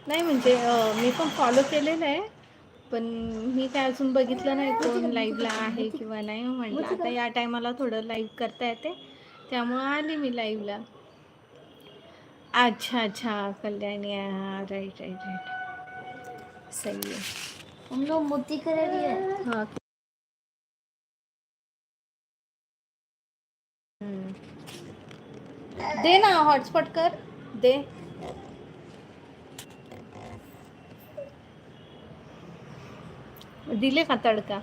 नाही म्हणजे मी पण फॉलो केलेलं आहे, पण मी काय अजून बघितलं नाही कोण लाईव्हला आहे किंवा नाही. म्हटलं आता या टायमाला थोडं लाईव्ह करता येते, त्यामुळं आली मी लाईव्हला. अच्छा अच्छा, कल्याणी, हां, राईट राईट राईट, सही आहे. हम लोग मोती कलर है. हां. दे ना हॉटस्पॉट कर दे. दिले का तडका?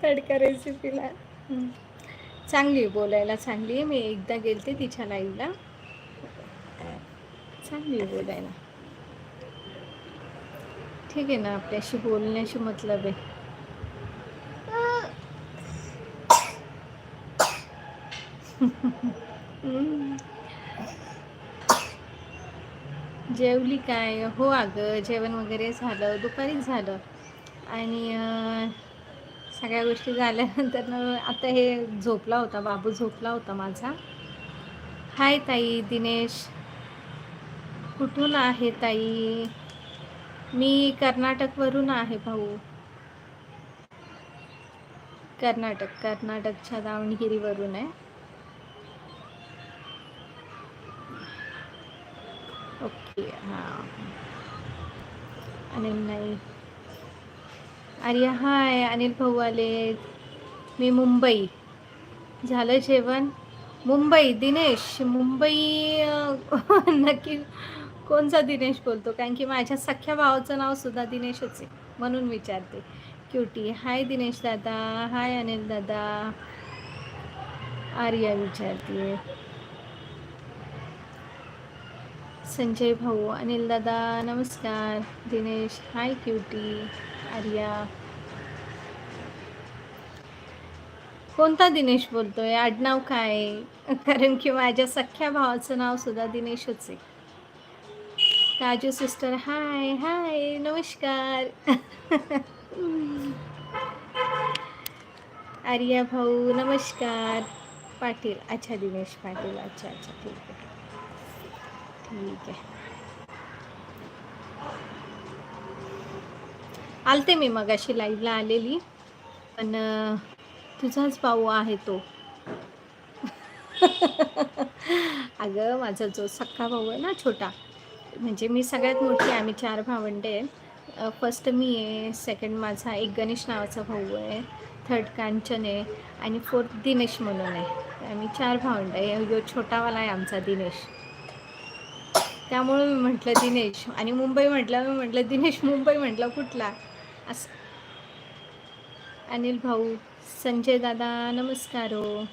तडका रेसिपीला चांगली आहे, बोलायला चांगली आहे. मी एकदा गेलते तिच्या लाईव्हला, चांगली आहे बोलायला. ठीक आहे ना, आपल्याशी बोलण्याशी मतलब आहे. जेवली काय? हो अगं, जेवण वगैरे झालं, दुपारीच झालं. आणि सगळ्या गोष्टी झाल्यानंतर आता हे झोपला होता, बाबू झोपला होता माझा. हाय ताई दिनेश, कुठून आहे ताई? मी कर्नाटकवरून आहे भाऊ. कर्नाटकच्या दावणगिरीवरून आहे. ओके, हां. अनिल नाही, अरे हाय अनिल भाऊ आले. मी मुंबई. झालं जेवण? मुंबई. दिनेश मुंबई नक्की कोणचा दिनेश बोलतो? कारण की माझ्या सख्या भावाचं नाव सुद्धा दिनेशच आहे, म्हणून विचारते. क्युटी. हाय दिनेश दादा, हाय अनिल दादा. आर्या विचारते. संजय भाऊ, अनिल दादा नमस्कार. दिनेश हाय क्युटी. आर्या. कोणता दिनेश बोलतोय? आडनाव काय? कारण की माझ्या सख्या भावाचं नाव सुद्धा दिनेशच आहे. काजू सिस्टर हाय हाय नमस्कार. आर्या भाऊ नमस्कार. पाटील, अच्छा दिनेश पाटील, अच्छा अच्छा, ठीक आहे ठीक आहे. आलते मी मगाशी लाईव्हला आलेली, पण तुझाच भाऊ आहे तो. अगं माझा जो सख्खा भाऊ आहे ना छोटा, म्हणजे मी सगळ्यात मोठी, आम्ही 4 भावंडे आहे. फर्स्ट मी आहे, सेकंड माझा एक गणेश नावाचा भाऊ आहे, थर्ड कांचन आहे आणि फोर्थ दिनेश म्हणून आहे. आम्ही 4 भावंड आहे. यो छोटावाला आहे आमचा दिनेश. त्यामुळे मी म्हटलं दिनेश, आणि मुंबई म्हटलं, मी म्हटलं दिनेश मुंबई म्हटलं कुठला असं. अनिल भाऊ, संजय दादा नमस्कार हो.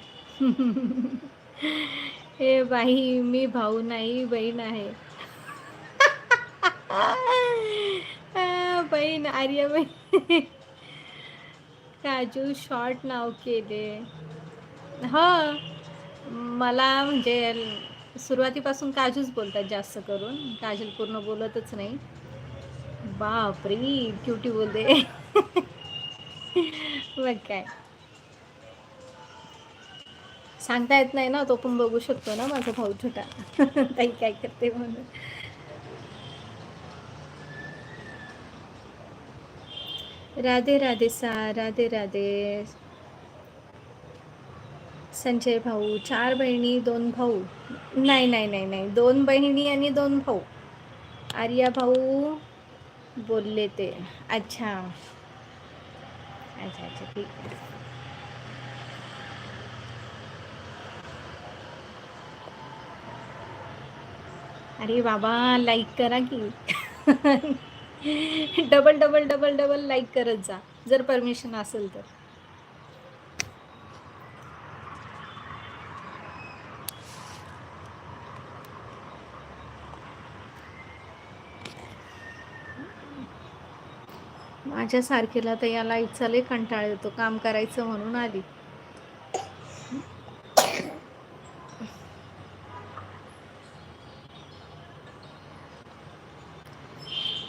हे बाई, मी भाऊ नाही बहीण आहे. बहीण आर्या बहीण. काजू शॉर्ट नाव केले. हा, मला म्हणजे सुरुवातीपासून काजूच बोलतात जास्त करून, काजल पूर्ण बोलतच नाही. बापरे, क्युटी बोलते. मग काय सांगता येत नाही ना, तो पण बघू शकतो ना माझा भाऊ छोटा. ताई काय करते म्हणून. राधे राधे सा, राधे राधे. संजय भाऊ, 4 बहिणी 2 भाऊ. नाही नाही नाही नाही, 2 बहिणी आणि 2 भाऊ. आर्या भाऊ बोलले ते. अच्छा अच्छा अच्छा, ठीक आहे. अरे बाबा, लाईक करा की. Double double double double like करत जा, जर परमिशन असेल तर. माझ्यासारखेला तर या लाईटचा लय कंटाळ येतो, काम करायचं म्हणून आली.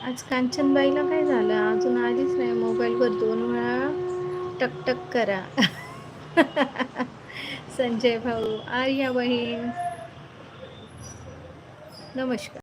आज कांचनबाईला काय झालं? अजून आलीच नाही. मोबाईलवर 2 वेळा टकटक करा. संजय भाऊ, आर्या बहीण नमस्कार.